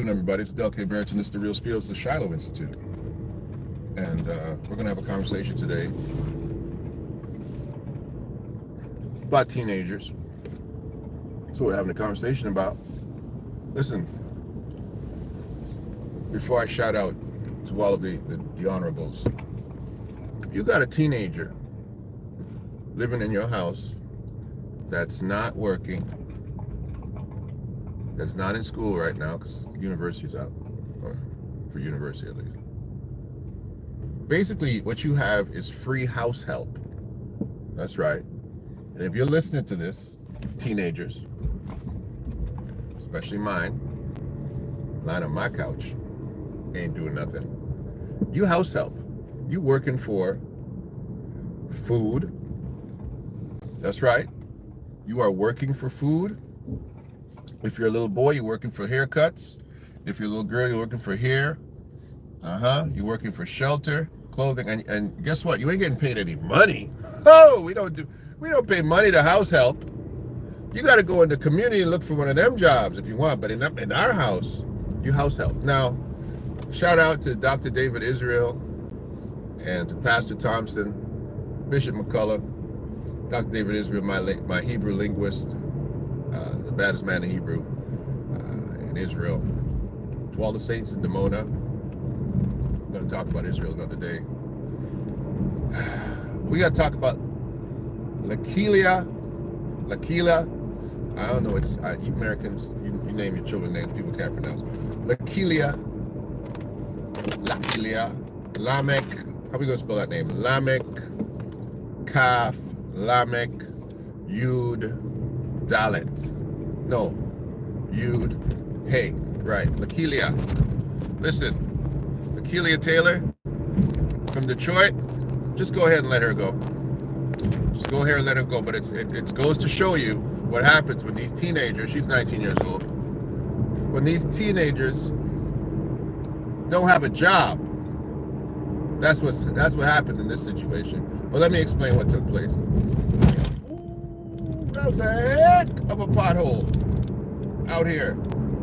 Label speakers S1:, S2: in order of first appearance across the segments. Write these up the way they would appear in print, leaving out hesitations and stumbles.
S1: afternoon, everybody. It's Del K. Barrington. It's the Real Spiel. It's the Shiloh Institute. And we're going to have a conversation today about teenagers. That's what we're having a conversation about. Listen, before I shout out to all of the honorables, if you got a teenager living in your house that's not working, that's not in school right now because university's out, or for university at least. Basically, what you have is free house help. That's right. And if you're listening to this, teenagers, especially mine, lying on my couch, ain't doing nothing. You house help. You working for food. That's right. You are working for food. If you're a little boy, you're working for haircuts. If you're a little girl, you're working for hair. You're working for shelter, clothing, and guess what? You ain't getting paid any money. Oh, we don't pay money to house help. You got to go in the community and look for one of them jobs if you want. But in our house, you house help. Now, shout out to Dr. David Israel and to Pastor Thompson, Bishop McCullough, Dr. David Israel, my Hebrew linguist. The baddest man in Hebrew in Israel. To all the saints in Dimona. I'm going to talk about Israel another day. We got to talk about Lakilya. I don't know what you Americans, you name your children names people can't pronounce. Lakilya, Lamech. How we going to spell that name? Lamech, Kaf, Lamech, Yud, Dalet. No. Yud. Hey. Right. Lakilya. Listen. Achilia Taylor from Detroit. Just go ahead and let her go. Just go ahead and let her go. But it goes to show you what happens when these teenagers, she's 19 years old, when these teenagers don't have a job. That's what happened in this situation. But let me explain what took place. That was a heck of a pothole out here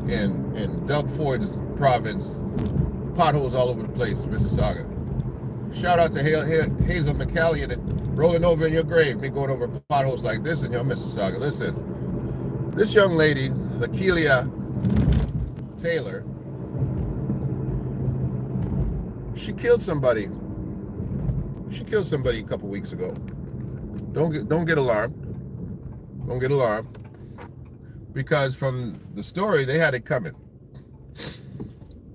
S1: in Doug Ford's province. Potholes all over the place, Mississauga. Shout out to Hazel McCallion rolling over in your grave, me going over potholes like this in your Mississauga. Listen, this young lady, Lakilya Taylor, she killed somebody. She killed somebody a couple weeks ago. Don't get alarmed. Don't get alarmed. Because from the story, they had it coming.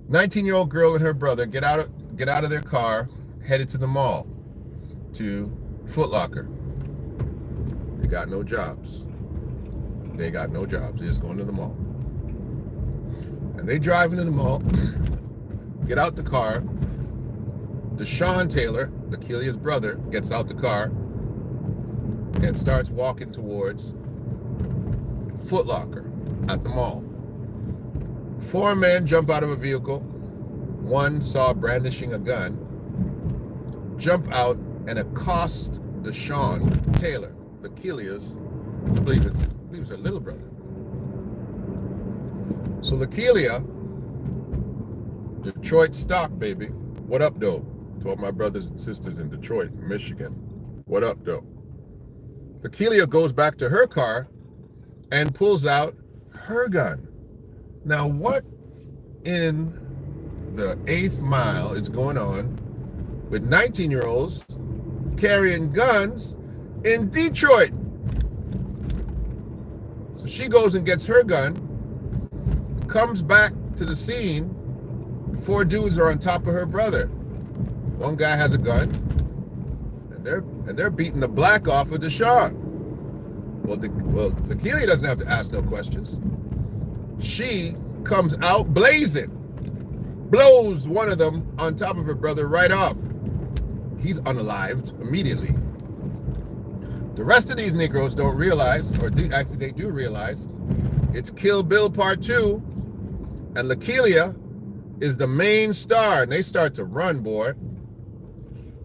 S1: 19-year-old girl and her brother get out of their car, headed to the mall, to Foot Locker. They got no jobs. They're just going to the mall. And they drive into the mall, get out the car. Deshaun Taylor, Lakilya's brother, gets out the car and starts walking towards Foot Locker at the mall. 4 men jump out of a vehicle. One saw brandishing a gun, jump out and accost Deshaun Taylor, Lakilya's, I believe it's her little brother. So Lakilya, Detroit stock, baby. What up, though? To all my brothers and sisters in Detroit, Michigan. What up, though? Lakilya goes back to her car and pulls out her gun. Now, what in the 8th mile is going on with 19-year-olds carrying guns in Detroit? So she goes and gets her gun, comes back to the scene. 4 dudes are on top of her brother. One guy has a gun, and they're beating the black off of Deshaun. Well, Lakilya doesn't have to ask no questions. She comes out blazing, blows one of them on top of her brother right off. He's unalived immediately. The rest of these Negroes don't realize, they do realize, it's Kill Bill Part 2, and Lakilya is the main star, and they start to run, boy.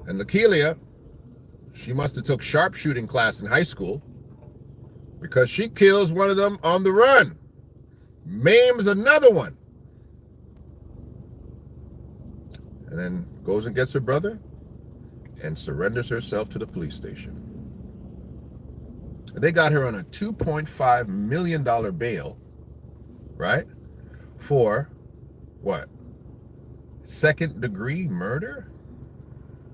S1: And Lakilya, she must have took sharpshooting class in high school, because she kills one of them on the run, maims another one, and then goes and gets her brother and surrenders herself to the police station. They got her on a $2.5 million bail, right? For what? Second-degree murder?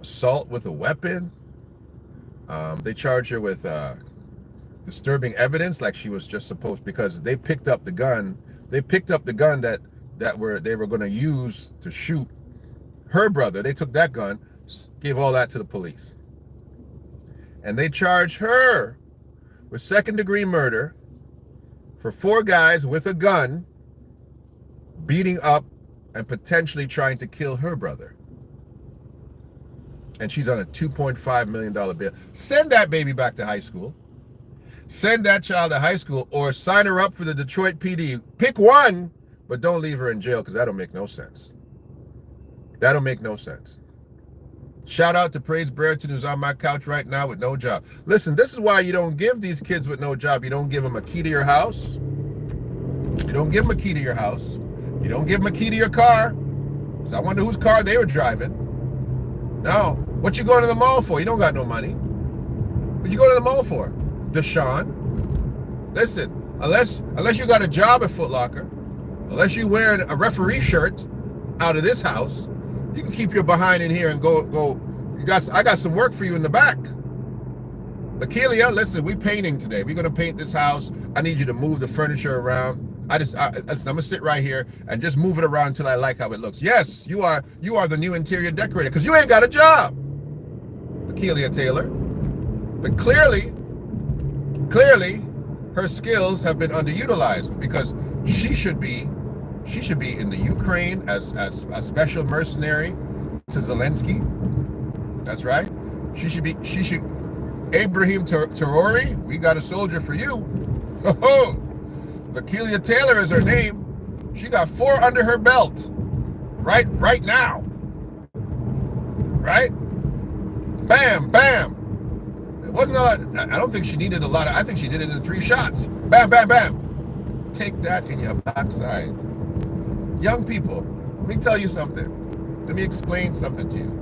S1: Assault with a weapon? They charge her with disturbing evidence, like she was just supposed, because they picked up the gun. They picked up the gun that they were going to use to shoot her brother. They took that gun, gave all that to the police. And they charged her with second-degree murder for 4 guys with a gun beating up and potentially trying to kill her brother. And she's on a $2.5 million bail. Send that baby back to high school. Send that child to high school, or sign her up for the Detroit PD. Pick one, but don't leave her in jail, because that don't make no sense. That don't make no sense. Shout out to Praise Brereton, who's on my couch right now with no job. Listen, this is why you don't give these kids with no job. You don't give them a key to your house. You don't give them a key to your house. You don't give them a key to your car. So I wonder whose car they were driving. No. What you going to the mall for? You don't got no money. What you going to the mall for? Deshaun, listen, unless you got a job at Foot Locker, unless you wearing a referee shirt out of this house, you can keep your behind in here and go. I got some work for you in the back. Lakilya, listen, we painting today. We're gonna paint this house. I need you to move the furniture around. I'm gonna sit right here and just move it around until I like how it looks. Yes, you are the new interior decorator, because you ain't got a job, Achilia Taylor. But clearly, her skills have been underutilized, because she should be in the Ukraine as a special mercenary to Zelensky. That's right. She should Abraham Terrori, we got a soldier for you. Oh, Lakilya Taylor is her name. She got 4 under her belt. Right now. Right? Bam, bam. It wasn't a lot. I don't think she needed a lot. I think she did it in 3 shots. Bam, bam, bam. Take that in your backside. Young people, let me tell you something. Let me explain something to you.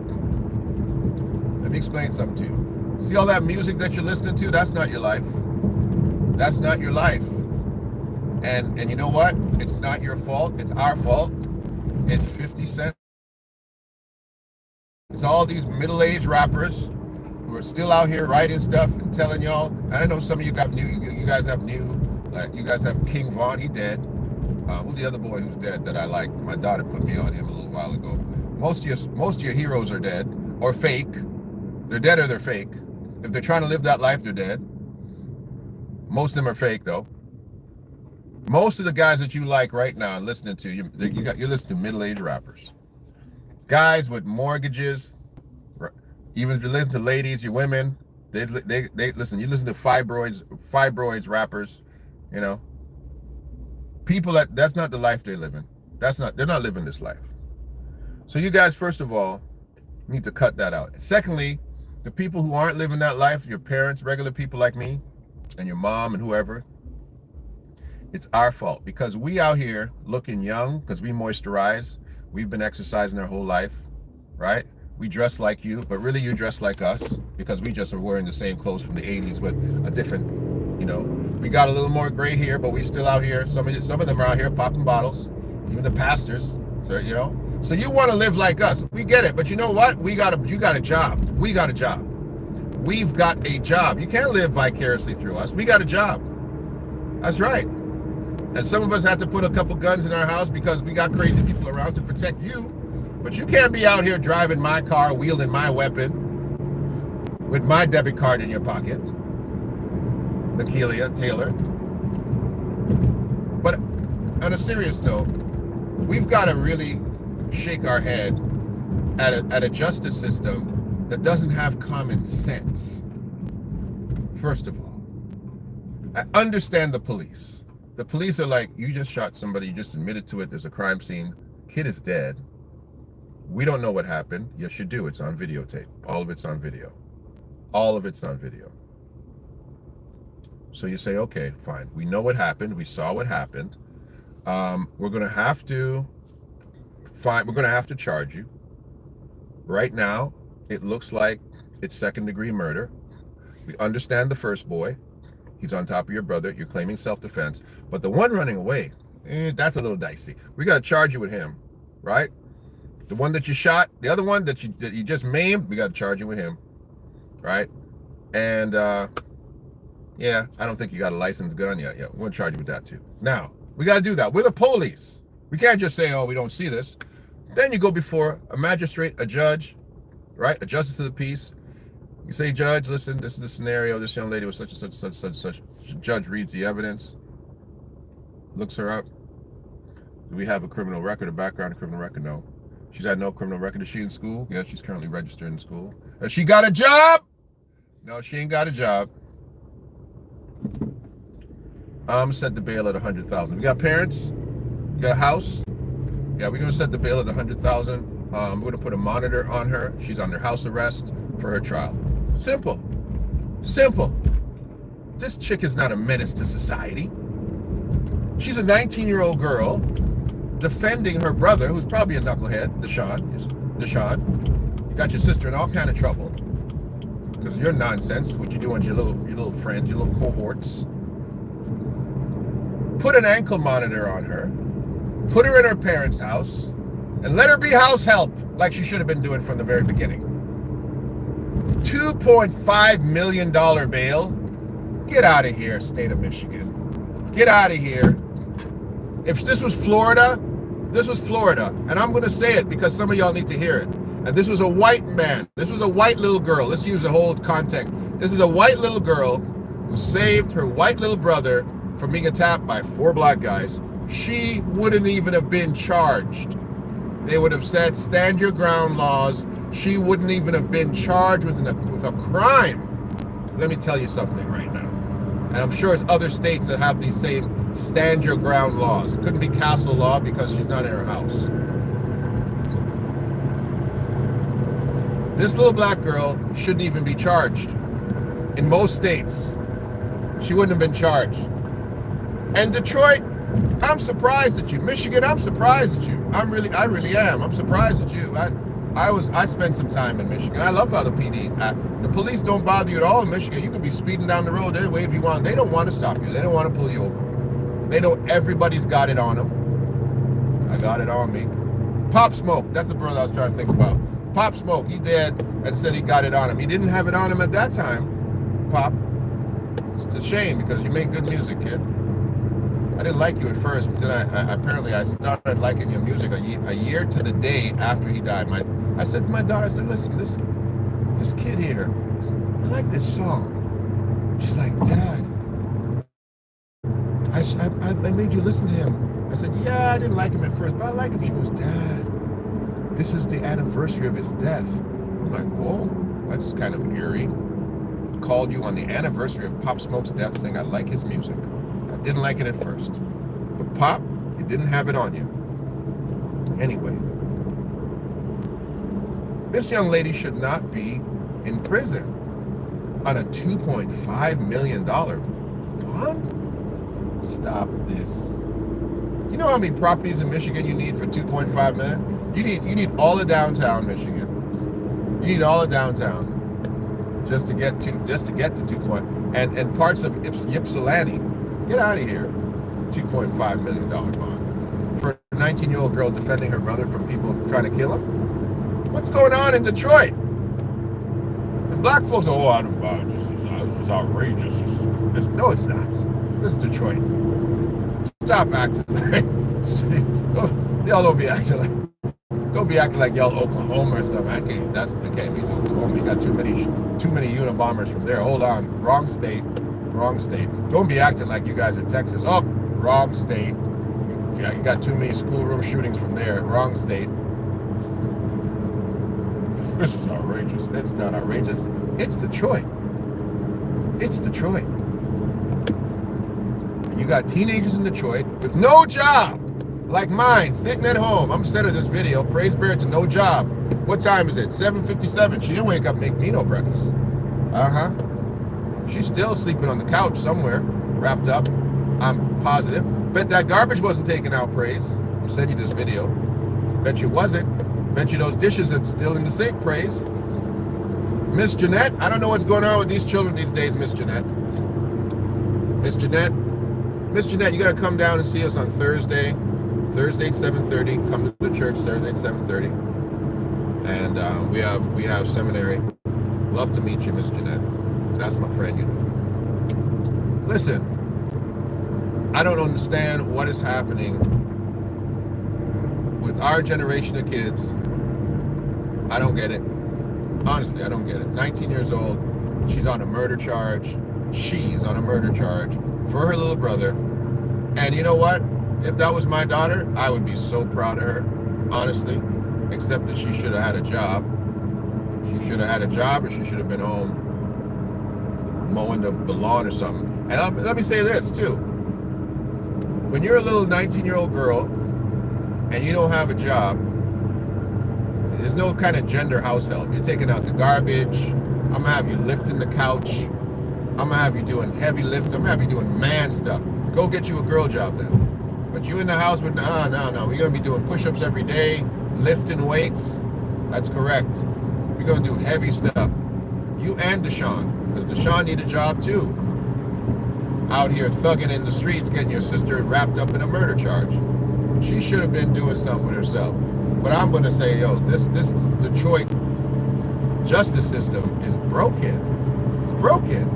S1: See all that music that you're listening to? That's not your life. That's not your life. And you know what? It's not your fault. It's our fault. It's 50 Cent. It's all these middle-aged rappers who are still out here writing stuff and telling y'all. I know some of you got you guys have King Von, he dead. Who's the other boy who's dead that I like? My daughter put me on him a little while ago. Most of your heroes are dead or fake. They're dead or they're fake. If they're trying to live that life, they're dead. Most of them are fake, though. Most of the guys that you like right now and listening to, you're listening to middle-aged rappers. Guys with mortgages. Even if you listen to ladies, your women, they listen. You listen to fibroids rappers, you know. People that's not the life they're living. They're not living this life. So you guys, first of all, need to cut that out. Secondly, the people who aren't living that life, your parents, regular people like me, and your mom and whoever, it's our fault, because we out here looking young because we moisturize. We've been exercising our whole life, right? We dress like you, but really you dress like us, because we just are wearing the same clothes from the 80s with a different, we got a little more gray hair, but we still out here. Some of them are out here popping bottles, even the pastors, so, So you want to live like us. We get it, but you know what? You got a job. We got a job. We've got a job. You can't live vicariously through us. We got a job. That's right. And some of us had to put a couple guns in our house because we got crazy people around to protect you. But you can't be out here driving my car, wielding my weapon, with my debit card in your pocket. Lakilya Taylor. But on a serious note, we've got to really shake our head at a justice system that doesn't have common sense. First of all, I understand the police. The police are like, you just shot somebody, you just admitted to it, there's a crime scene, kid is dead. We don't know what happened. Yes, you do. It's on videotape. All of it's on video. All of it's on video. So you say, okay, fine. We know what happened. We saw what happened. We're going to have to charge you. Right now, it looks like it's second-degree murder. We understand the first boy. He's on top of your brother. You're claiming self-defense. But the one running away, that's a little dicey. We got to charge you with him, right? The one that you shot, the other one that you just maimed, we got to charge you with him, right? And yeah, I don't think you got a licensed gun yet. Yeah, we're going to charge you with that too. Now, we got to do that. We're the police. We can't just say, oh, we don't see this. Then you go before a magistrate, a judge, right? A justice of the peace. You say, judge, listen, this is the scenario. This young lady was such and such, such, such, such. Judge reads the evidence, looks her up. Do we have a criminal record, a background, a criminal record? No. She's had no criminal record. Is she in school? Yeah, she's currently registered in school. Has she got a job? No, she ain't got a job. Set the bail at $100,000. We got parents. We got a house. Yeah, we're gonna set the bail at $100,000. We're gonna put a monitor on her. She's under house arrest for her trial. Simple. Simple. This chick is not a menace to society. She's a 19-year-old girl defending her brother, who's probably a knucklehead, Deshaun. You got your sister in all kind of trouble because of your nonsense, what you do on your little friends, your little cohorts. Put an ankle monitor on her, put her in her parents' house, and let her be house help like she should have been doing from the very beginning. $2.5 million bail? Get out of here, state of Michigan. Get out of here. If this was Florida, and I'm going to say it because some of y'all need to hear it, and this was a white man, this was a white little girl, let's use the whole context. This is a white little girl who saved her white little brother from being attacked by 4 black guys. She wouldn't even have been charged. They would have said, stand your ground laws. She wouldn't even have been charged with a crime. Let me tell you something right now. And I'm sure it's other states that have these same stand your ground laws. It couldn't be castle law because she's not in her house. This little black girl shouldn't even be charged. In most states, she wouldn't have been charged. And Detroit, I'm surprised at you. Michigan, I'm surprised at you. I really am. I'm surprised at you. I spent some time in Michigan. I love how the the police don't bother you at all in Michigan. You could be speeding down the road any way if you want. They don't want to stop you. They don't want to pull you over. They don't. Everybody's got it on them. I got it on me. Pop Smoke. That's the brother I was trying to think about. Pop Smoke. He did and said he got it on him. He didn't have it on him at that time. Pop. It's a shame because you make good music, kid. I didn't like you at first, but then I started liking your music a year to the day after he died. I said to my daughter, I said, listen, this kid here, I like this song. She's like, Dad, I made you listen to him. I said, yeah, I didn't like him at first, but I like him. She goes, Dad, this is the anniversary of his death. I'm like, whoa, that's kind of eerie. Called you on the anniversary of Pop Smoke's death saying I like his music. Didn't like it at first, but Pop, you didn't have it on you. Anyway, this young lady should not be in prison on a $2.5 million bond. Stop this. You know how many properties in Michigan you need for $2.5 million? You need all of downtown Michigan. You need all of downtown just to get to 2. And parts of Ypsilanti. Get out of here. $2.5 million bond. For a 19-year-old girl defending her brother from people trying to kill him? What's going on in Detroit? And black folks, this is outrageous. No, it's not. This is Detroit. Stop acting like... Y'all don't be acting like y'all Oklahoma or something. I can't be Oklahoma. You got too many Unabombers from there. Hold on. Wrong state. Don't be acting like you guys are Texas. Oh, wrong state. You got too many schoolroom shootings from there. Wrong state. This is outrageous. It's not outrageous. It's Detroit. And you got teenagers in Detroit with no job, like mine, sitting at home. I'm sending this video. Praise bear to no job. What time is it? 7:57. She didn't wake up and make me no breakfast. She's still sleeping on the couch somewhere, wrapped up. I'm positive. Bet that garbage wasn't taken out, Praise. I'm sending you this video. Bet you wasn't. Bet you those dishes are still in the sink, praise. Miss Jeanette, I don't know what's going on with these children these days, Miss Jeanette. Miss Jeanette, you gotta come down and see us on Thursday at 7:30. Come to the church Thursday at 7:30. And we have seminary. Love to meet you, Miss Jeanette. That's my friend, you know. Listen, I don't understand what is happening with our generation of kids. I don't get it. Honestly, I don't get it. 19 years old, she's on a murder charge. She's on a murder charge for her little brother. And you know what? If that was my daughter, I would be so proud of her, honestly. Except that she should have had a job. She should have had a job, or she should have been home mowing the lawn or something. And let me say this too. When you're a little 19-year-old girl and you don't have a job, there's no kind of gender house help. You're taking out the garbage. I'm gonna have you lifting the couch. I'm gonna have you doing heavy lift. I'm gonna have you doing man stuff. Go get you a girl job then. But you in the house with, no. We're gonna be doing push-ups every day, lifting weights. That's correct. We're gonna do heavy stuff. You and Deshaun, because Deshaun need a job too. Out here thugging in the streets, getting your sister wrapped up in a murder charge. She should have been doing something with herself. But I'm gonna say, yo, this Detroit justice system is broken. It's broken.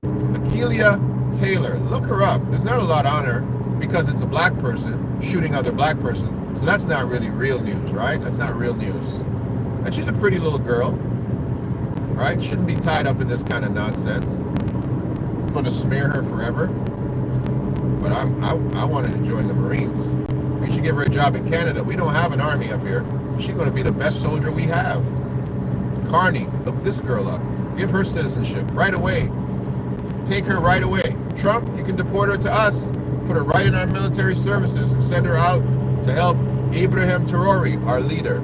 S1: Lakilya Taylor, look her up. There's not a lot on her because it's a black person shooting other black person. So that's not really real news, right? That's not real news. And she's a pretty little girl, right? Shouldn't be tied up in this kind of nonsense. I'm gonna smear her forever. But I wanted to join the Marines. We should give her a job in Canada. We don't have an army up here. She's gonna be the best soldier we have. Carney, look this girl up. Give her citizenship right away. Take her right away. Trump, you can deport her to us. Put her right in our military services and send her out to help Ibrahim Traore, our leader.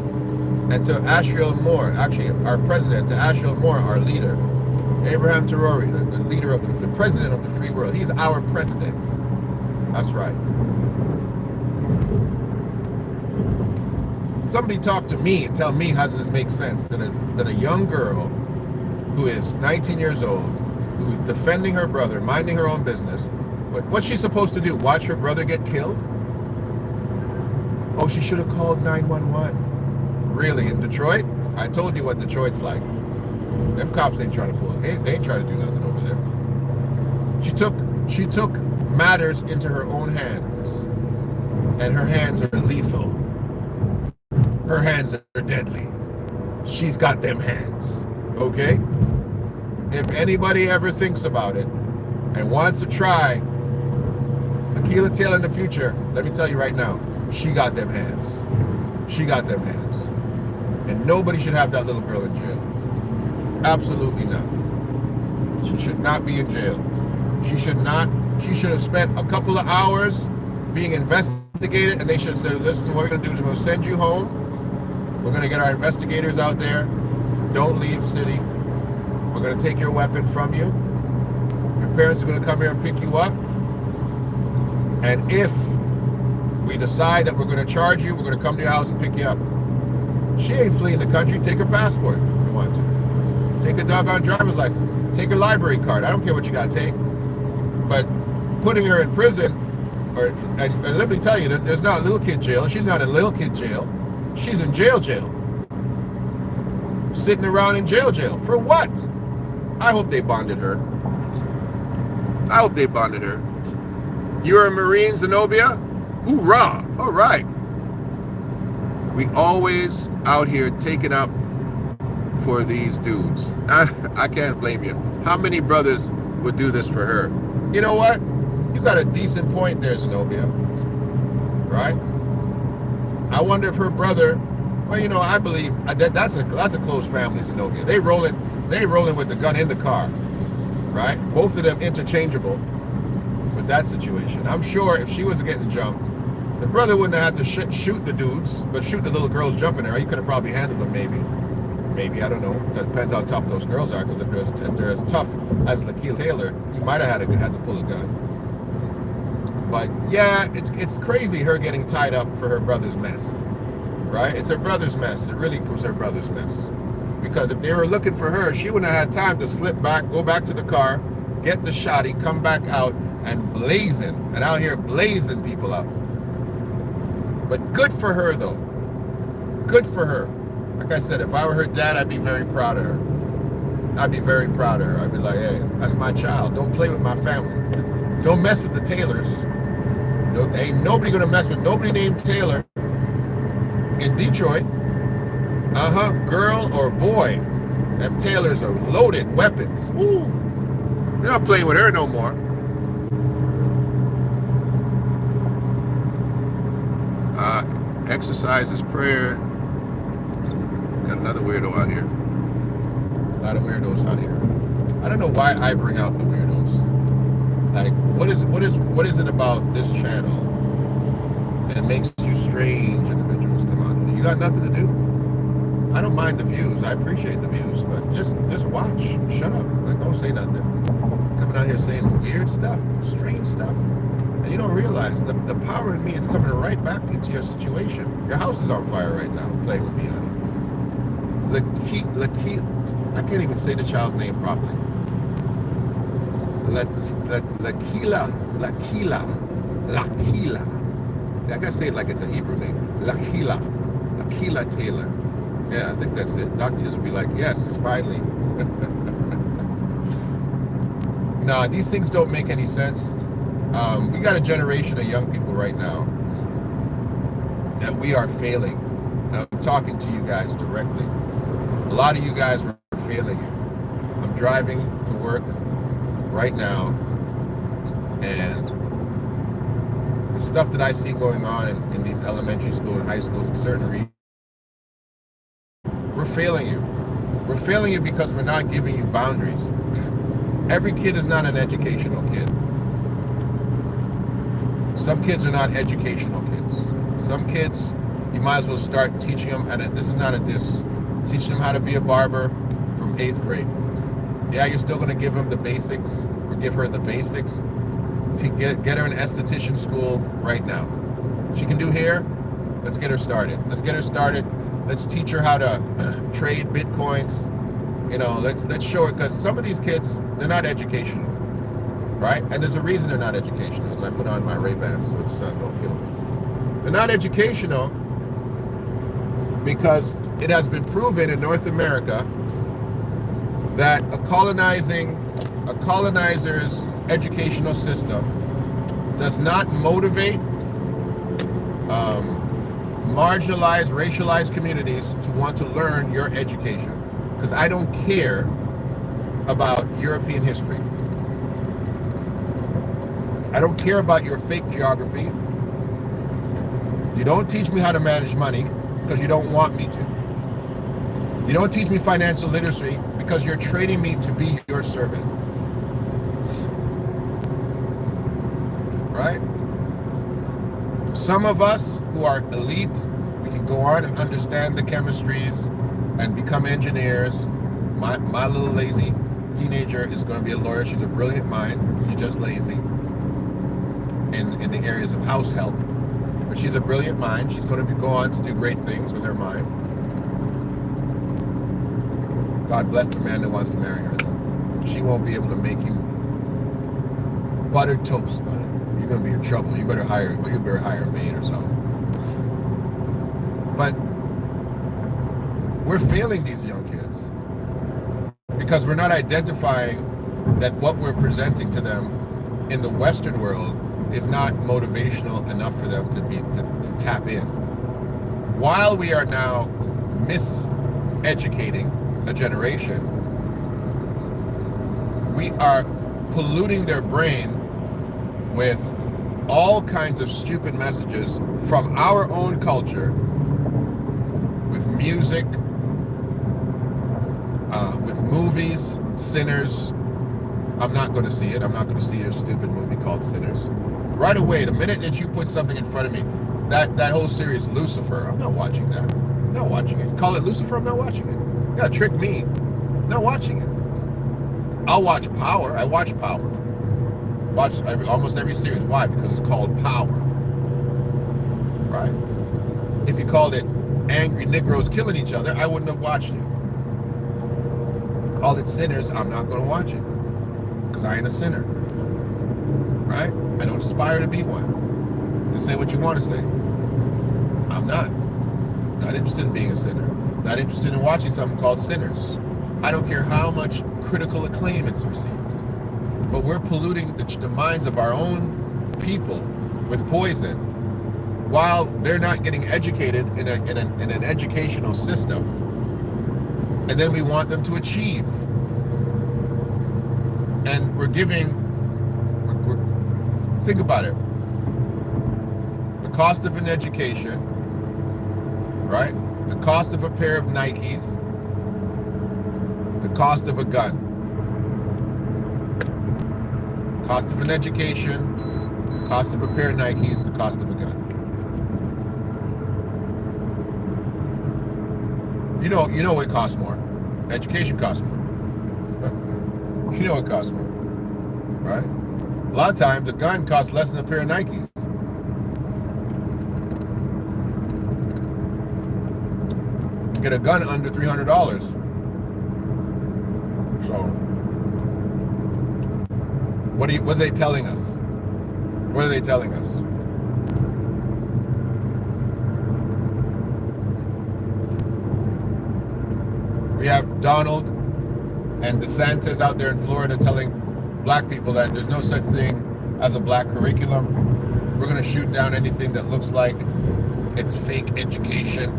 S1: And to Asriel Moore, actually our president, to Asriel Moore, our leader. Abraham Traore, the leader of the president of the free world. He's our president. That's right. Somebody talk to me and tell me how does this make sense that a young girl who is 19 years old, who is defending her brother, minding her own business, what's she supposed to do? Watch her brother get killed? Oh, she should have called 911. Really, in Detroit? I told you what Detroit's like. Them cops ain't trying to pull it. They ain't trying to do nothing over there. She took matters into her own hands. And her hands are lethal. Her hands are deadly. She's got them hands. Okay? If anybody ever thinks about it and wants to try Achilia Taylor in the future, let me tell you right now, she got them hands. She got them hands. And nobody should have that little girl in jail. Absolutely not. She should not be in jail. She should not. She should have spent a couple of hours being investigated, and they should have said, listen, what we're going to do is we're going to send you home. We're going to get our investigators out there. Don't leave the city. We're going to take your weapon from you. Your parents are going to come here and pick you up. And if we decide that we're going to charge you, we're going to come to your house and pick you up. She ain't fleeing the country. Take her passport if you want to. Take a doggone driver's license. Take her library card. I don't care what you got to take. But putting her in prison, and let me tell you, there's not a little kid jail. She's not in little kid jail. She's in jail. Sitting around in jail. For what? I hope they bonded her. You're a Marine, Zenobia? Hoorah! All right. We always out here taking up for these dudes. I can't blame you. How many brothers would do this for her? You know what? You got a decent point there, Zenobia. Right? I wonder if her brother, well, you know, I believe that's a close family, Zenobia. They rolling with the gun in the car. Right? Both of them interchangeable with that situation. I'm sure if she was getting jumped, the brother wouldn't have had to shoot the dudes, but shoot the little girls jumping there. He could have probably handled them, maybe, I don't know. It depends how tough those girls are, because if they're as tough as Lakilya Taylor, he might have had to pull a gun. But yeah, it's crazy her getting tied up for her brother's mess. right? It's her brother's mess. It really was her brother's mess. Because if they were looking for her, she wouldn't have had time to slip back, go back to the car, get the shotty, come back out, and blazing, and out here blazing people up. But good for her, though. Good for her. Like I said, if I were her dad, I'd be very proud of her. I'd be very proud of her. I'd be like, hey, that's my child. Don't play with my family. Don't mess with the Taylors. Ain't nobody gonna mess with nobody named Taylor in Detroit. Girl or boy. Them Taylors are loaded weapons. Woo! You're not playing with her no more. Exercise is prayer. Got another weirdo out here. A lot of weirdos out here. I don't know why I bring out the weirdos. Like, what is it about this channel that makes you strange individuals come out here? You got nothing to do. I don't mind the views. I appreciate the views, but just watch. Shut up. Like, don't say nothing. Coming out here saying weird stuff, strange stuff. And you don't realize the power in me is coming right back into your situation. Your house is on fire right now. Playing with me, honey. Lakilya, I can't even say the child's name properly. Lakilya. I gotta say it like it's a Hebrew name. Achilia Taylor. Yeah, I think that's it. Doctors will be like, yes, finally. Nah, these things don't make any sense. We got a generation of young people right now that we are failing. And I'm talking to you guys directly. A lot of you guys are failing here. I'm driving to work right now, and the stuff that I see going on in these elementary schools and high schools in certain regions, we're failing you. We're failing you because we're not giving you boundaries. Every kid is not an educational kid. Some kids are not educational kids. Some kids, you might as well start teaching them how to, this is not a diss, teaching them how to be a barber from 8th grade. Yeah, you're still gonna give them the basics, or give her the basics, to get her an esthetician school right now. She can do hair, let's get her started. Let's get her started. Let's teach her how to trade Bitcoins. You know, let's show her, because some of these kids, they're not educational, right? And there's a reason they're not educational. As I put on my Ray-Bans so the sun don't kill me. They're not educational because it has been proven in North America that a colonizer's educational system does not motivate marginalized, racialized communities to want to learn your education. Because I don't care about European history. I don't care about your fake geography. You don't teach me how to manage money because you don't want me to. You don't teach me financial literacy because you're training me to be your servant. Right? Some of us who are elite, we can go on and understand the chemistries and become engineers. My little lazy teenager is going to be a lawyer. She's a brilliant mind. She's just lazy in the areas of house help. But she's a brilliant mind. She's going to go on to do great things with her mind. God bless the man that wants to marry her, though. She won't be able to make you buttered toast, buddy. You're going to be in trouble. You better hire a maid or something. But we're failing these young kids because we're not identifying that what we're presenting to them in the Western world is not motivational enough for them to tap in. While we are now miseducating a generation, we are polluting their brain with all kinds of stupid messages from our own culture, with music, with movies, Sinners. I'm not going to see it. I'm not going to see a stupid movie called Sinners. Right away, the minute that you put something in front of me, that whole series, Lucifer, I'm not watching that. I'm not watching it. Call it Lucifer, I'm not watching it. You gotta trick me. I'm not watching it. I'll watch Power. I watch Power. Watch almost every series. Why? Because it's called Power. Right? If you called it angry Negroes killing each other, I wouldn't have watched it. Called it sinners, I'm not going to watch it. Because I ain't a sinner. Right? I don't aspire to be one. You can say what you want to say. I'm not. Not interested in being a sinner. Not interested in watching something called Sinners. I don't care how much critical acclaim it's received. But we're polluting the minds of our own people with poison while they're not getting educated in an educational system. And then we want them to achieve. And we're think about it. The cost of an education, right? The cost of a pair of Nikes, the cost of a gun. Cost of an education, cost of a pair of Nikes, the cost of a gun. You know what costs more. Education costs more. You know it costs more, right? A lot of times, a gun costs less than a pair of Nikes. You get a gun under $300. So, what are they telling us? What are they telling us? We have Donald and DeSantis out there in Florida telling black people that there's no such thing as a black curriculum. We're going to shoot down anything that looks like it's fake education.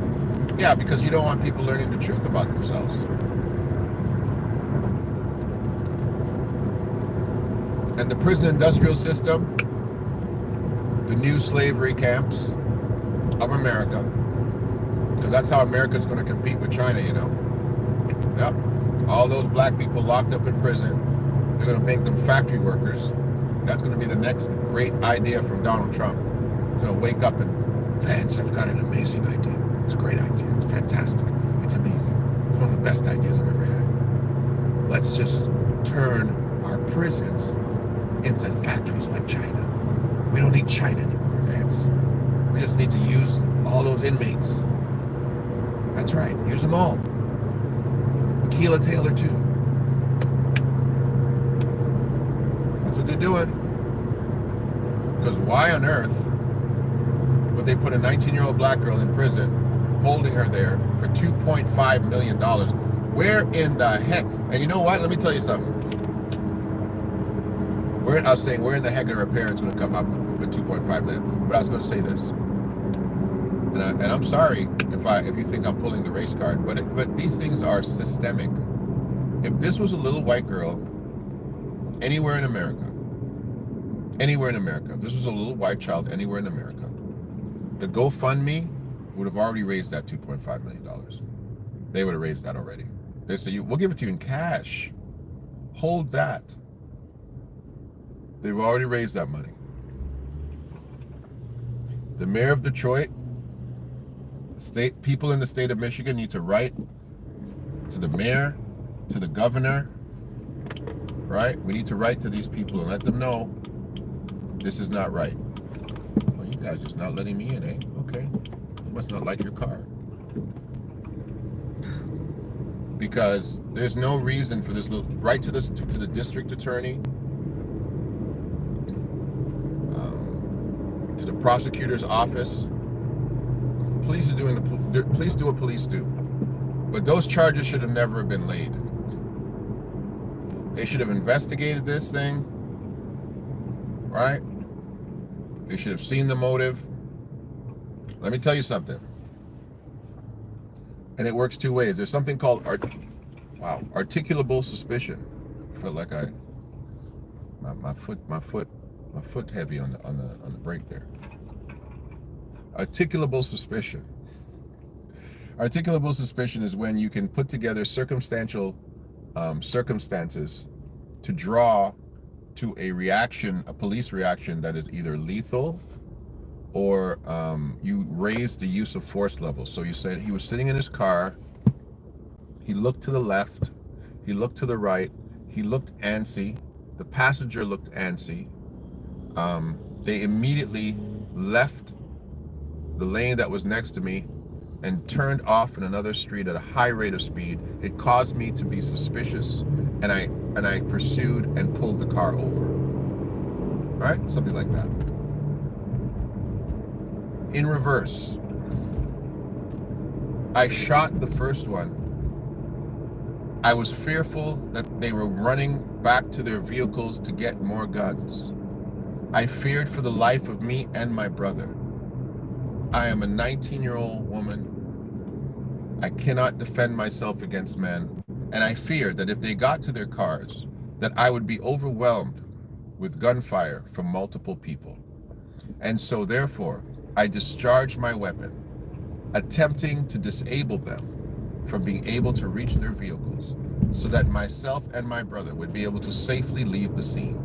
S1: Yeah, because you don't want people learning the truth about themselves. And the prison industrial system, the new slavery camps of America, because that's how America's going to compete with China, you know. Yep. All those black people locked up in prison, they're going to make them factory workers. That's going to be the next great idea from Donald Trump. He's going to wake up and, fans, I've got an amazing idea. It's a great idea. It's fantastic. It's amazing. It's one of the best ideas I've ever had. Let's just turn our prisons into factories like China. We don't need China anymore, Vance. We just need to use all those inmates. That's right. Use them all. Achilia Taylor too. That's what they're doing. Because why on earth would they put a 19-year-old black girl in prison, holding her there for $2.5 million? Where in the heck? And you know what? Let me tell you something. I was saying, where in the heck are her parents going to come up with $2.5 million? But I was going to say this. And I'm sorry if you think I'm pulling the race card, but these things are systemic. If this was a little white girl anywhere in America, if this was a little white child anywhere in America, the GoFundMe would have already raised that $2.5 million. They would have raised that already. They say, we'll give it to you in cash. Hold that. They've already raised that money. The mayor of Detroit, people in the state of Michigan need to write to the mayor, to the governor, right? We need to write to these people and let them know this is not right. Well, you guys just not letting me in, eh? Okay. You must not like your car. Because there's no reason for this little, write to the district attorney, to the prosecutor's office. Police do what police do. But those charges should have never been laid. They should have investigated this thing, right? They should have seen the motive. Let me tell you something. And it works two ways. There's something called articulable suspicion. I feel like my foot heavy on the brake there. Articulable suspicion. Articulable suspicion is when you can put together circumstantial circumstances to draw to a police reaction that is either lethal or you raise the use of force level. So you said he was sitting in his car, he looked to the left, he looked to the right, he looked antsy, the passenger looked antsy. They immediately left the lane that was next to me and turned off in another street at a high rate of speed. It caused me to be suspicious, and I pursued and pulled the car over. Right? Something like that. In reverse, I shot the first one. I was fearful that they were running back to their vehicles to get more guns. I feared for the life of me and my brother. I am a 19-year-old woman. I cannot defend myself against men. And I feared that if they got to their cars, that I would be overwhelmed with gunfire from multiple people. And so therefore, I discharged my weapon, attempting to disable them from being able to reach their vehicles so that myself and my brother would be able to safely leave the scene.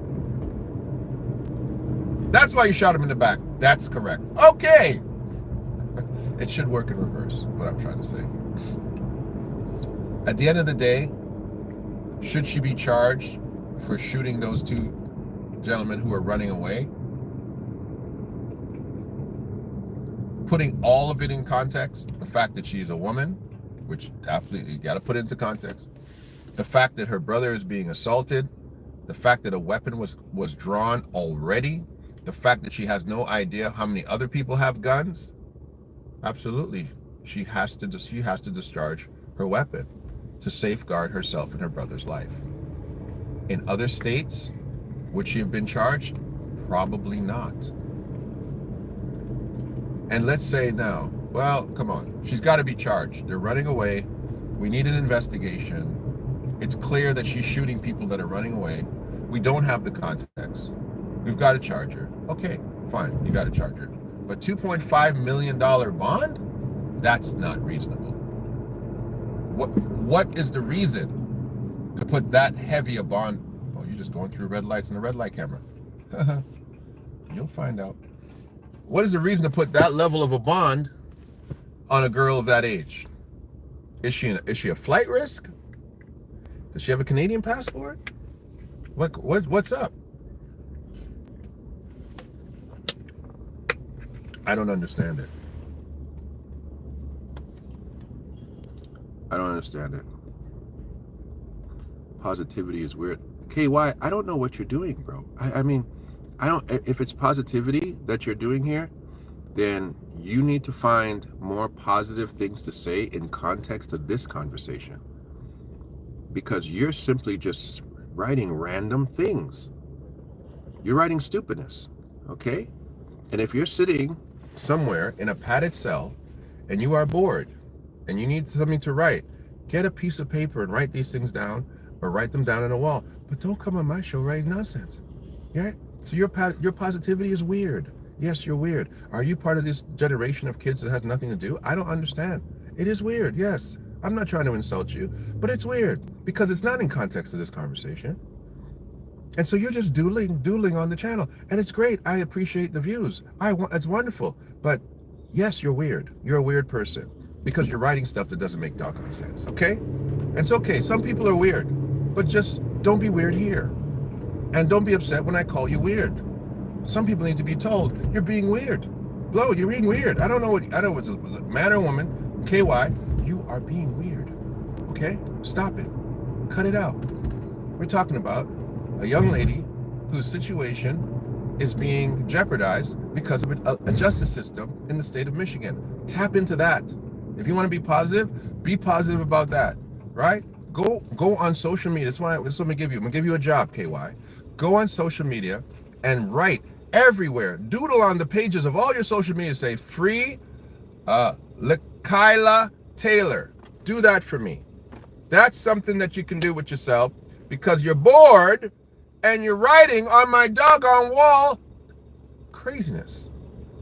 S1: That's why you shot him in the back. That's correct. Okay. It should work in reverse, what I'm trying to say. At the end of the day, should she be charged for shooting those two gentlemen who are running away? Putting all of it in context, the fact that she's a woman, which definitely you got to put into context, the fact that her brother is being assaulted, the fact that a weapon was drawn already, the fact that she has no idea how many other people have guns, absolutely, she has to discharge her weapon to safeguard herself and her brother's life. In other states, would she have been charged? Probably not. And let's say now, well, come on, she's got to be charged. They're running away. We need an investigation. It's clear that she's shooting people that are running away. We don't have the context. We've got to charge her. Okay, fine, you got to charge her. But $2.5 million bond? That's not reasonable. What is the reason to put that heavy a bond? Oh, you're just going through red lights in the red light camera. You'll find out. What is the reason to put that level of a bond on a girl of that age? Is she a flight risk? Does she have a Canadian passport? What's up? I don't understand it. I don't understand it. Positivity is weird. KY, I don't know what you're doing, bro. I mean, I don't. If it's positivity that you're doing here, then you need to find more positive things to say in context of this conversation. Because you're simply just writing random things. You're writing stupidness, okay? And if you're sitting somewhere in a padded cell and you are bored and you need something to write, get a piece of paper and write these things down or write them down on a wall. But don't come on my show writing nonsense. Yeah? So your positivity is weird. Yes, you're weird. Are you part of this generation of kids that has nothing to do? I don't understand. It is weird, yes. I'm not trying to insult you, but it's weird because it's not in context of this conversation. And so you're just doodling on the channel. And it's great. I appreciate the views. It's wonderful. But yes, you're weird. You're a weird person because you're writing stuff that doesn't make doggone sense, okay? And it's okay. Some people are weird, but just don't be weird here. And don't be upset when I call you weird. Some people need to be told, you're being weird. Blow, you're being weird. I don't know what's a man or woman, KY, you are being weird, okay? Stop it. Cut it out. We're talking about a young lady whose situation is being jeopardized because of a justice system in the state of Michigan. Tap into that. If you want to be positive about that, right? Go on social media. That's what I'm going to give you. I'm going to give you a job, KY. Go on social media and write everywhere. Doodle on the pages of all your social media. Say, free Lakilya Taylor. Do that for me. That's something that you can do with yourself because you're bored and you're writing on my doggone wall. Craziness.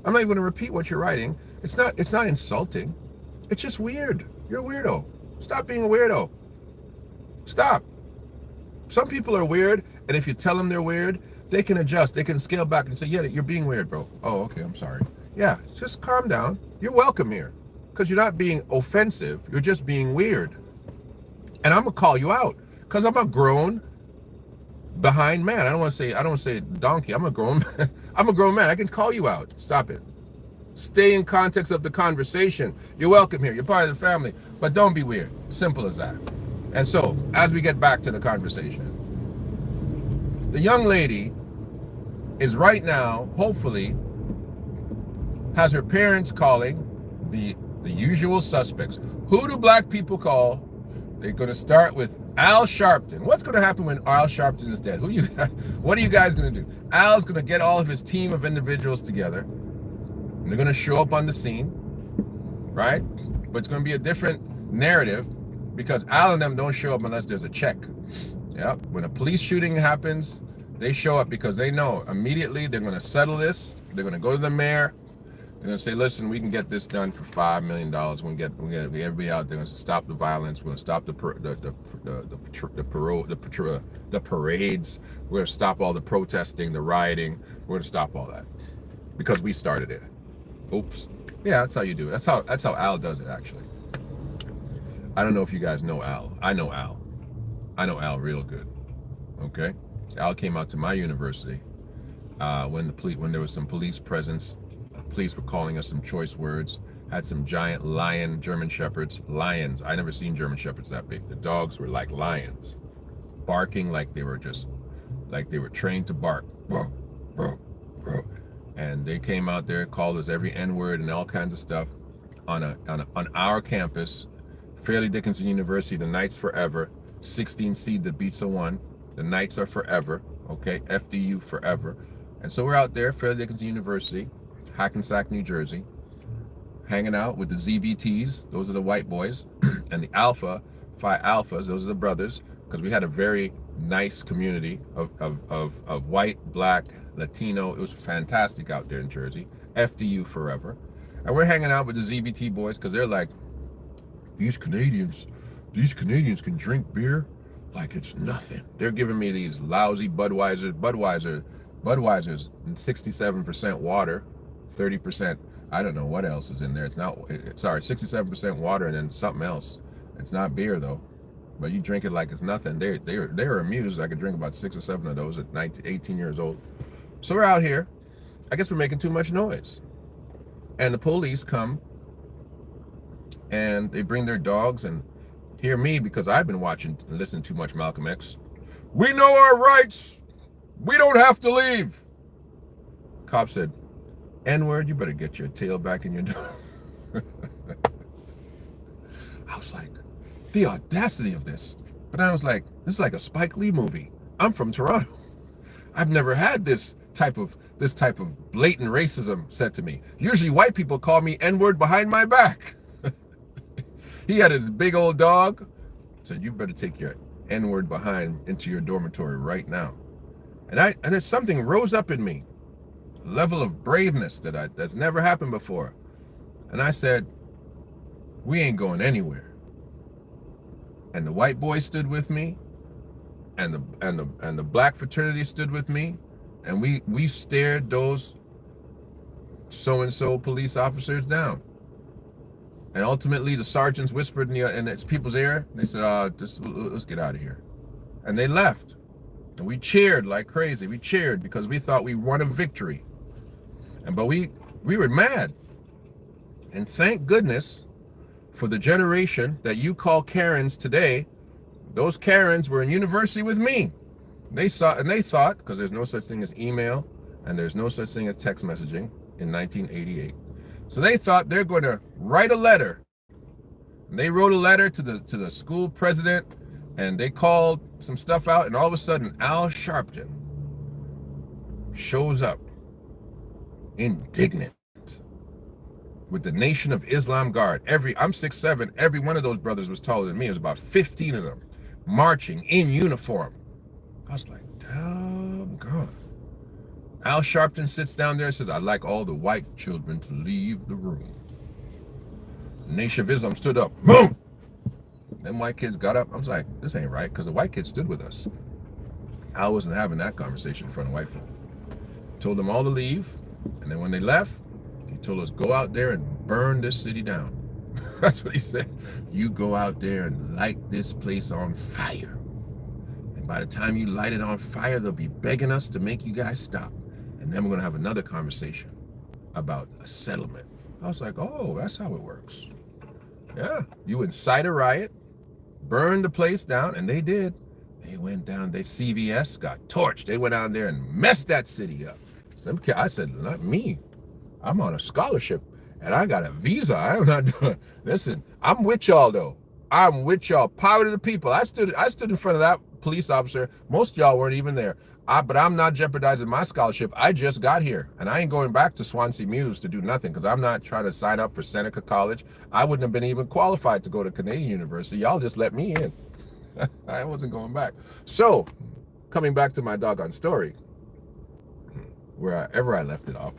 S1: I'm not even going to repeat what you're writing. It's not insulting. It's just weird. You're a weirdo. Stop being a weirdo. Stop. Some people are weird, and if you tell them they're weird, they can adjust. They can scale back and say, yeah, you're being weird, bro. Oh, okay, I'm sorry. Yeah, just calm down. You're welcome here because you're not being offensive. You're just being weird. And I'm going to call you out because I'm a grown behind man. I don't want to say donkey. I'm a grown man. I can call you out. Stop it. Stay in context of the conversation. You're welcome here. You're part of the family. But don't be weird. Simple as that. And so, as we get back to the conversation, the young lady is right now, hopefully, has her parents calling the usual suspects. Who do black people call? They're going to start with Al Sharpton. What's going to happen when Al Sharpton is dead? What are you guys going to do? Al's going to get all of his team of individuals together, and they're going to show up on the scene, right? But it's going to be a different narrative because Al and them don't show up unless there's a check. Yeah. When a police shooting happens, they show up because they know immediately they're going to settle this. They're going to go to the mayor. They're going to say, listen, we can get this done for $5 million. We're going to get everybody out there. We're going to stop the violence. We're going to stop the parades. We're going to stop all the protesting, the rioting. We're going to stop all that because we started it. Oops. Yeah, that's how you do it. That's how Al does it, actually. I don't know if you guys know Al. I know Al. I know Al real good. Okay? Al came out to my university when there was some police presence. Police were calling us some choice words. Had some giant lion German shepherds. Lions. I never seen German shepherds that big. The dogs were like lions, barking like they were trained to bark. Bro, bro, bro. And they came out there, called us every N-word and all kinds of stuff on our campus, Fairleigh Dickinson University. The Knights forever. 16 seed that beats a 1. The Knights are forever. Okay, FDU forever. And so we're out there, Fairleigh Dickinson University, Hackensack, New Jersey, hanging out with the ZBTs, those are the white boys, and the Phi Alphas, those are the brothers, because we had a very nice community of white, black, Latino. It was fantastic out there in Jersey. FDU forever. And we're hanging out with the ZBT boys because they're like, these Canadians can drink beer like it's nothing. They're giving me these lousy Budweiser's 67% water, 30%, I don't know what else is in there. It's not, sorry, 67% water and then something else. It's not beer though, but you drink it like it's nothing. They were amused. I could drink about 6 or 7 of those at 19, 18 years old. So we're out here. I guess we're making too much noise. And the police come and they bring their dogs and hear me because I've been watching and listening too much Malcolm X. We know our rights. We don't have to leave. Cop said, N-word, you better get your tail back in your dog. I was like, the audacity of this. But I was like, this is like a Spike Lee movie. I'm from Toronto. I've never had this type of blatant racism said to me. Usually white people call me N-word behind my back. He had his big old dog. Said, you better take your N-word behind into your dormitory right now. And there's something rose up in me. A level of braveness that's never happened before. And I said, we ain't going anywhere. And the white boy stood with me, and the black fraternity stood with me, and we stared those so-and-so police officers down. And ultimately the sergeants whispered in its people's ear. They said, let's get out of here. And they left. And we cheered like crazy. We cheered because we thought we won a victory. But we were mad. And thank goodness for the generation that you call Karens today. Those Karens were in university with me. They thought, because there's no such thing as email and there's no such thing as text messaging in 1988. So they thought they're going to write a letter. And they wrote a letter to the school president, and they called some stuff out, and all of a sudden Al Sharpton shows up indignant with the Nation of Islam Guard. I'm 6'7", every one of those brothers was taller than me. It was about 15 of them marching in uniform. I was like, doggone. Al Sharpton sits down there and says, I'd like all the white children to leave the room. Nation of Islam stood up. Boom! Them white kids got up. I was like, this ain't right, because the white kids stood with us. Al wasn't having that conversation in front of white folk. Told them all to leave, and then when they left, he told us, go out there and burn this city down. That's what he said. You go out there and light this place on fire. And by the time you light it on fire, they'll be begging us to make you guys stop. And then we're going to have another conversation about a settlement. I was like, oh, that's how it works. Yeah, you incite a riot, burn the place down, and they did. They went down, CVS got torched. They went down there and messed that city up. I said, not me. I'm on a scholarship, and I got a visa. I'm not doing. Listen, I'm with y'all though. I'm with y'all. Power to the people. I stood in front of that police officer. Most of y'all weren't even there. But I'm not jeopardizing my scholarship. I just got here, and I ain't going back to Swansea Muse to do nothing because I'm not trying to sign up for Seneca College. I wouldn't have been even qualified to go to Canadian University. Y'all just let me in. I wasn't going back. So, coming back to my doggone story, wherever I left it off,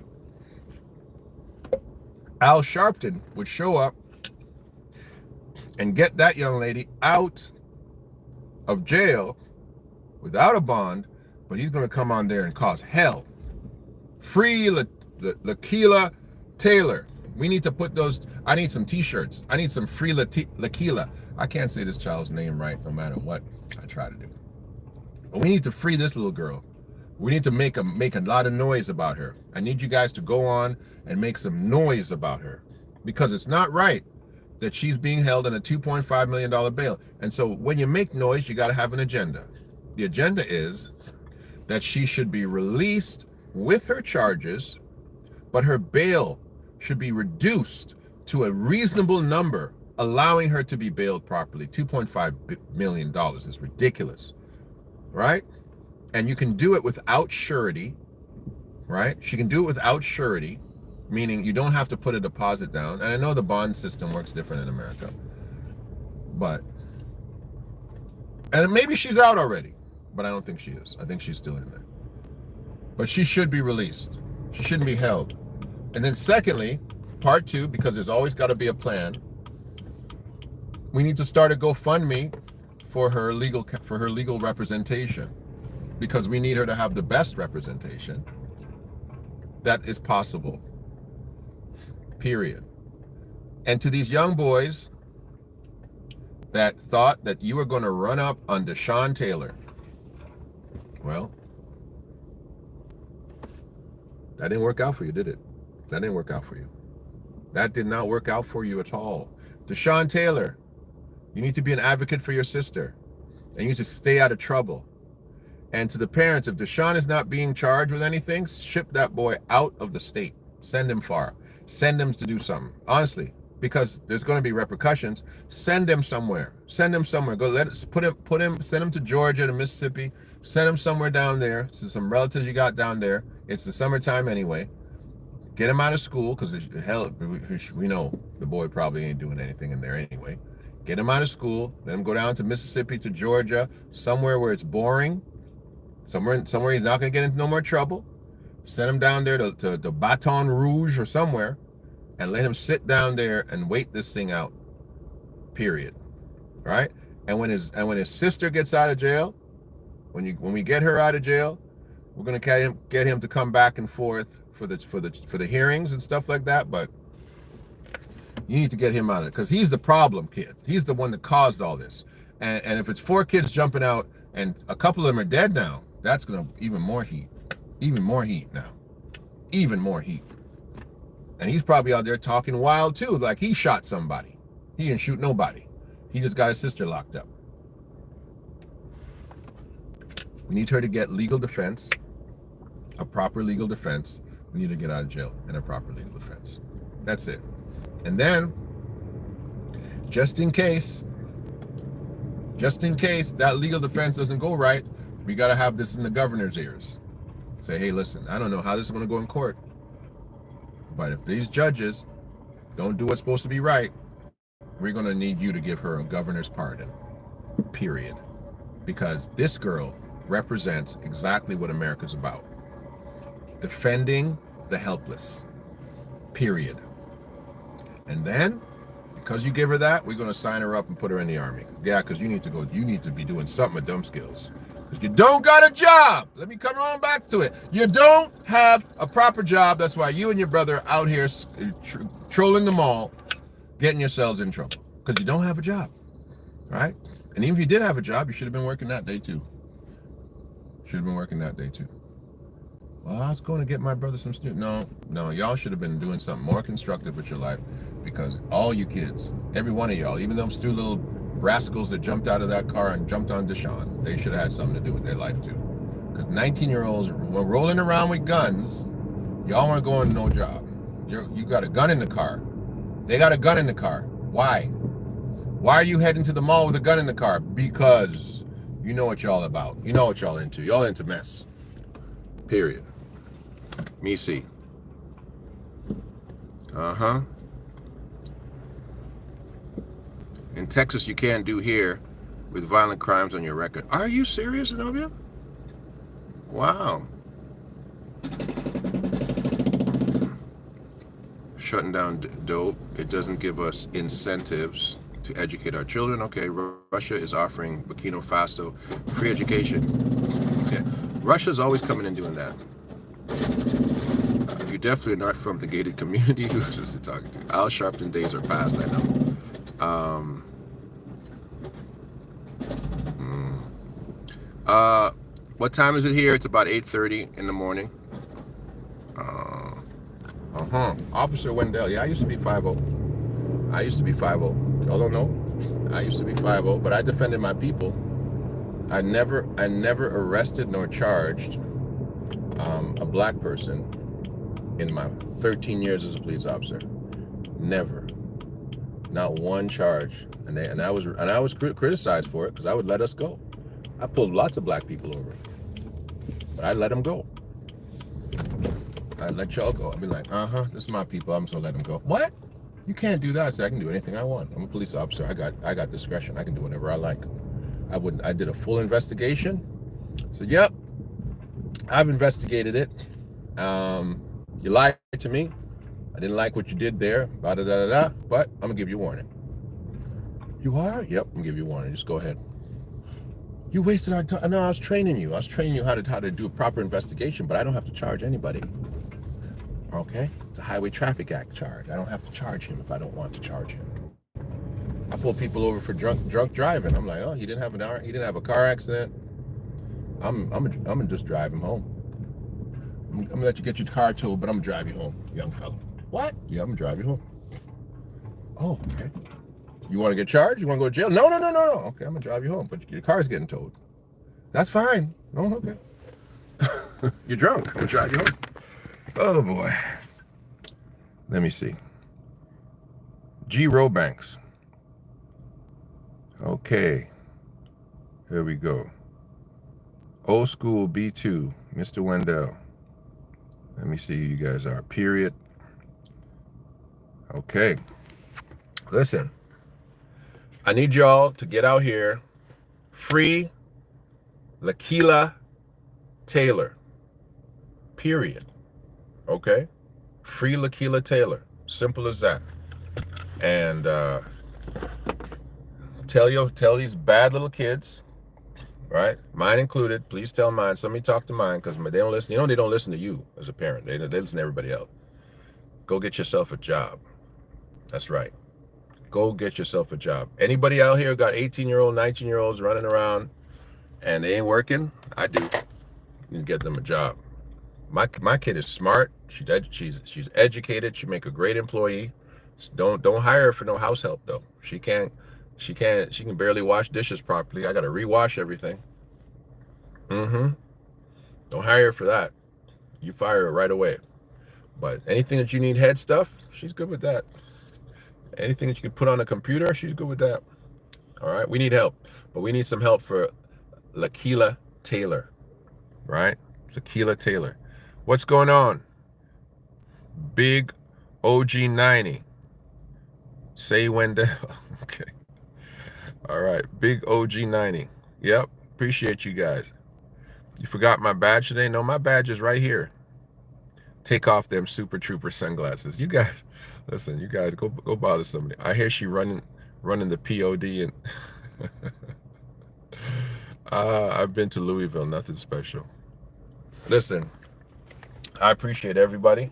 S1: Al Sharpton would show up and get that young lady out of jail without a bond, but he's going to come on there and cause hell. Free Lakilya Taylor. We need to put those. I need some t-shirts. I need some free Lakilya. I can't say this child's name right no matter what I try to do. But we need to free this little girl. We need to make a lot of noise about her. I need you guys to go on and make some noise about her because it's not right that she's being held on a $2.5 million bail. And so when you make noise, you got to have an agenda. The agenda is that she should be released with her charges, but her bail should be reduced to a reasonable number, allowing her to be bailed properly. $2.5 million is ridiculous, right? And you can do it without surety, right? She can do it without surety, meaning you don't have to put a deposit down. And I know the bond system works different in America, and maybe she's out already, but I don't think she is. I think she's still in there. But she should be released. She shouldn't be held. And then secondly, part two, because there's always got to be a plan, we need to start a GoFundMe for her legal representation, because we need her to have the best representation that is possible, period. And to these young boys that thought that you were going to run up on Deshaun Taylor, well, that didn't work out for you, did it? That didn't work out for you. That did not work out for you at all. Deshaun Taylor, you need to be an advocate for your sister, and you need to stay out of trouble. And to the parents, if Deshaun is not being charged with anything, ship that boy out of the state. Send him far. Send him to do something. Honestly, because there's going to be repercussions. Send him somewhere. Send him somewhere. Go send him to Georgia, to Mississippi. Send him somewhere down there. To some relatives you got down there. It's the summertime anyway. Get him out of school, because hell, we know the boy probably ain't doing anything in there anyway. Get him out of school. Let him go down to Mississippi, to Georgia, somewhere where it's boring. Somewhere he's not going to get into no more trouble. Send him down there to Baton Rouge or somewhere, and let him sit down there and wait this thing out. Period. Right? And when his sister gets out of jail, when we get her out of jail, we're going to get him to come back and forth for the hearings and stuff like that. But you need to get him out of it, because he's the problem kid. He's the one that caused all this. And if it's 4 kids jumping out and a couple of them are dead now, that's going to even more heat now. Even more heat. And he's probably out there talking wild too, like he shot somebody. He didn't shoot nobody. He just got his sister locked up. We need her to get legal defense, a proper legal defense. We need to get out of jail and a proper legal defense. That's it. And then, just in case that legal defense doesn't go right, we got to have this in the governor's ears. Say, hey, listen, I don't know how this is going to go in court, but if these judges don't do what's supposed to be right, we're going to need you to give her a governor's pardon, period. Because this girl represents exactly what America's about. Defending the helpless, period. And then, because you give her that, we're going to sign her up and put her in the army. Yeah, because you need to be doing something with dumb skills. Because you don't got a job. Let me come on back to it. You don't have a proper job. That's why you and your brother are out here trolling the mall, getting yourselves in trouble. Because you don't have a job, right? And even if you did have a job, you should have been working that day too. Well, I was going to get my brother some student. No, y'all should have been doing something more constructive with your life, because all you kids, every one of y'all, even those two little rascals that jumped out of that car and jumped on Deshaun, they should have had something to do with their life too. Because 19-year-olds were rolling around with guns. Y'all weren't going to no job. You got a gun in the car. They got a gun in the car. Why? Why are you heading to the mall with a gun in the car? Because you know what y'all about. You know what y'all into. Y'all into mess. Period. Me see. Uh-huh. In Texas, you can't do here with violent crimes on your record. Are you serious, Zenobia? Wow. Shutting down dope. It doesn't give us incentives to educate our children. Okay, Russia is offering Burkina Faso free education. Okay. Russia's always coming and doing that. You're definitely not from the gated community. Who's this talking to? Al Sharpton days are past, I know. What time is it here? It's about 8:30 in the morning. Officer Wendell. Yeah, I used to be 5'0". I used to be 5'0". Y'all don't know. I used to be 5'0", but I defended my people. I never arrested nor charged a black person in my 13 years as a police officer. Never. Not one charge. And I was criticized for it because I would let us go. I pulled lots of black people over, but I let them go. I let y'all go. I'd be like, this is my people. I'm just gonna let them go. What? You can't do that. I said I can do anything I want. I'm a police officer. I got discretion. I can do whatever I like. I did a full investigation. So yep, I've investigated it. You lied to me. I didn't like what you did there. But I'm gonna give you a warning. You are? Yep, I'm gonna give you a warning. Just go ahead. You wasted our time. No, I was training you. I was training you how to do a proper investigation, but I don't have to charge anybody. Okay? It's a Highway Traffic Act charge. I don't have to charge him if I don't want to charge him. I pull people over for drunk driving. I'm like, oh, he didn't have a car accident. I'm gonna just drive him home. I'm gonna let you get your car towed, but I'm gonna drive you home, young fella. What? Yeah, I'm gonna drive you home. Oh, okay. You want to get charged? You want to go to jail? No. Okay, I'm gonna drive you home, but your car's getting towed. That's fine. Oh, okay. You're drunk. I'm gonna drive you home. Oh boy. Let me see. G. Robanks. Okay. Here we go. Old school B2, Mr. Wendell. Let me see who you guys are. Period. Okay. Listen. I need y'all to get out here. Free Lakilya Taylor. Period. Okay? Free Lakilya Taylor. Simple as that. And tell these bad little kids, right? Mine included. Please tell mine. Somebody talk to mine because they don't listen. You know they don't listen to you as a parent. They listen to everybody else. Go get yourself a job. That's right. Go get yourself a job. Anybody out here got 18-year-old, 19-year-olds running around and they ain't working? I do. You can get them a job. My kid is smart. She's educated. She make a great employee. Don't hire her for no house help though. She can barely wash dishes properly. I gotta rewash everything. Don't hire her for that. You fire her right away. But anything that you need head stuff, she's good with that. Anything that you can put on a computer, she's good with that. All right, we need help, but we need some help for Lakilya Taylor, right? Lakilya Taylor. What's going on? Big OG90. Say Wendell. Okay. All right, Big OG90. Yep, appreciate you guys. You forgot my badge today? No, my badge is right here. Take off them Super Trooper sunglasses. You guys. Listen, you guys go bother somebody. I hear she running the POD and I've been to Louisville, nothing special. Listen, I appreciate everybody.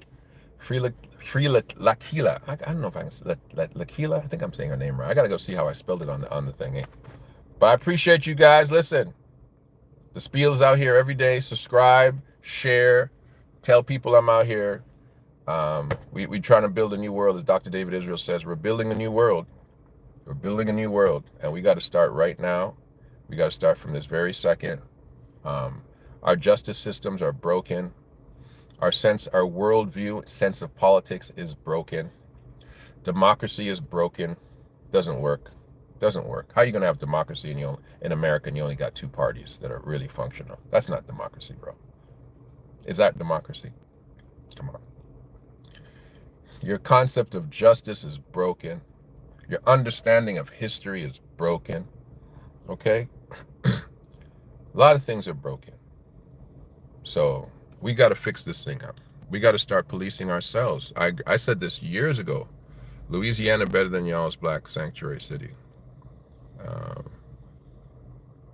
S1: Free Lakilya. I don't know if I can say Lakilya. I think I'm saying her name right. I gotta go see how I spelled it on the thing. But I appreciate you guys. Listen, the spiel is out here every day. Subscribe, share, tell people I'm out here. We trying to build a new world, as Dr. David Israel says. We're building a new world. We're building a new world, and we got to start right now. We got to start from this very second. Um, our justice systems are broken. Our worldview, sense of politics is broken. Democracy is broken. Doesn't work. Doesn't work. How are you going to have democracy in America and you only got two parties that are really functional? That's not democracy, bro. Is that democracy? Come on. Your concept of justice is broken. Your understanding of history is broken. Okay? A lot of things are broken. So we got to fix this thing up. We got to start policing ourselves. I said this years ago. Louisiana better than y'all's black sanctuary city.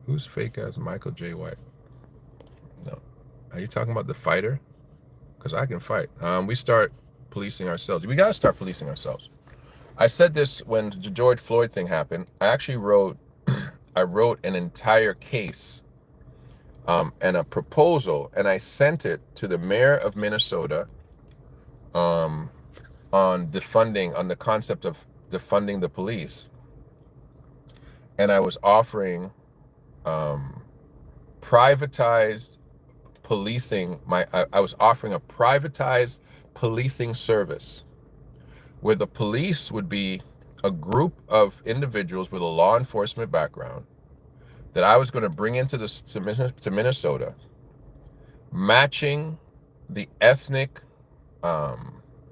S1: Who's fake as Michael J. White? No. Are you talking about the fighter? Because I can fight. We start policing ourselves. We got to start policing ourselves. I said this when the George Floyd thing happened. I actually wrote an entire case and a proposal, and I sent it to the mayor of Minnesota on the concept of defunding the police. And I was offering privatized policing. I was offering a privatized policing service where the police would be a group of individuals with a law enforcement background that I was going to bring into to Minnesota, matching the ethnic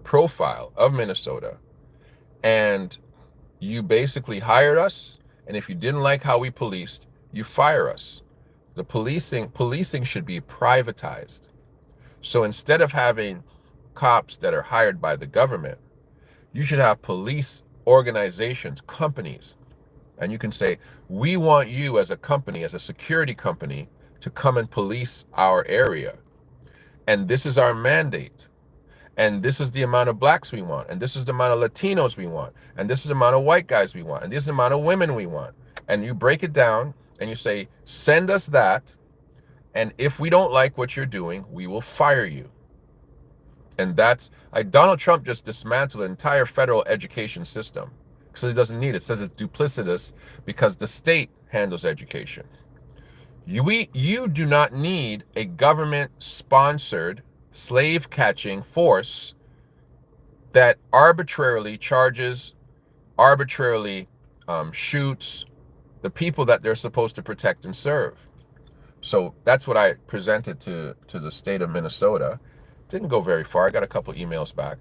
S1: profile of Minnesota. And you basically hired us, and if you didn't like how we policed, you fire us. The policing should be privatized. So instead of having cops that are hired by the government, you should have police organizations, companies, and you can say, we want you as a company, as a security company, to come and police our area. And this is our mandate. And this is the amount of blacks we want. And this is the amount of Latinos we want. And this is the amount of white guys we want. And this is the amount of women we want. And you break it down and you say, send us that. And if we don't like what you're doing, we will fire you. And that's like Donald Trump just dismantled the entire federal education system because he doesn't need it. It says it's duplicitous because the state handles education. You do not need a government-sponsored slave-catching force that arbitrarily charges, arbitrarily shoots the people that they're supposed to protect and serve. So that's what I presented to the state of Minnesota. Didn't go very far. I got a couple emails back.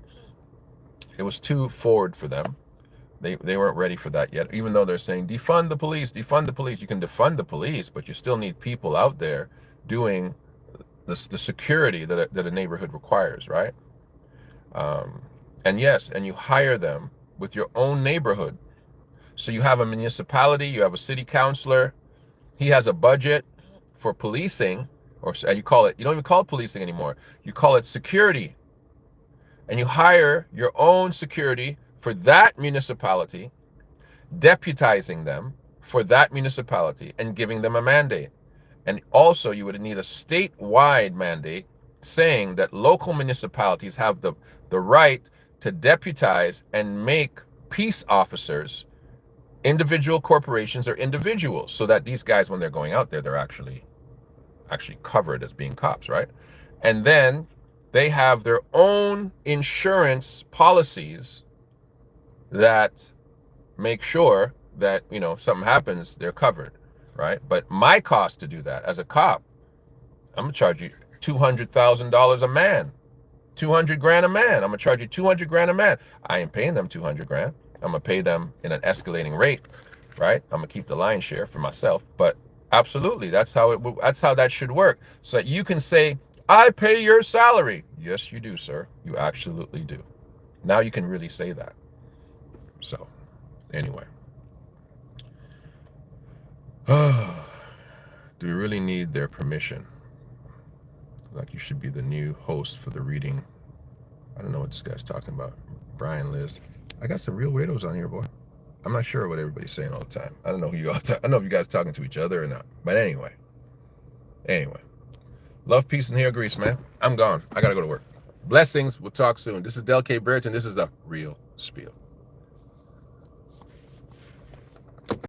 S1: It was too forward for them. They weren't ready for that yet, even though they're saying defund the police, defund the police. You can defund the police, but you still need people out there doing the security that a neighborhood requires, right? And yes, and you hire them with your own neighborhood. So you have a municipality, you have a city councilor, he has a budget for policing, and you don't even call it policing anymore. You call it security. And you hire your own security for that municipality, deputizing them for that municipality and giving them a mandate. And also you would need a statewide mandate saying that local municipalities have the right to deputize and make peace officers, individual corporations or individuals, so that these guys, when they're going out there, they're actually covered as being cops, right? And then they have their own insurance policies that make sure that, something happens, they're covered, right? But my cost to do that as a cop, I'm gonna charge you $200,000 a man, 200 grand a man. I'm gonna charge you 200 grand a man. I ain't paying them 200 grand. I'm gonna pay them in an escalating rate, right? I'm gonna keep the lion's share for myself, but absolutely, that's how that should work. So that you can say, I pay your salary. Yes, you do, sir. You absolutely do. Now you can really say that. So, anyway. Do we really need their permission? Like you should be the new host for the reading. I don't know what this guy's talking about. Brian Liz. I got some real weirdos on here, boy. I'm not sure what everybody's saying all the time. I don't know who you all I don't know if you guys talking to each other or not. But anyway. Love, peace, and hair grease, man. I'm gone. I got to go to work. Blessings. We'll talk soon. This is Del K. Brereton. This is The Real Spiel.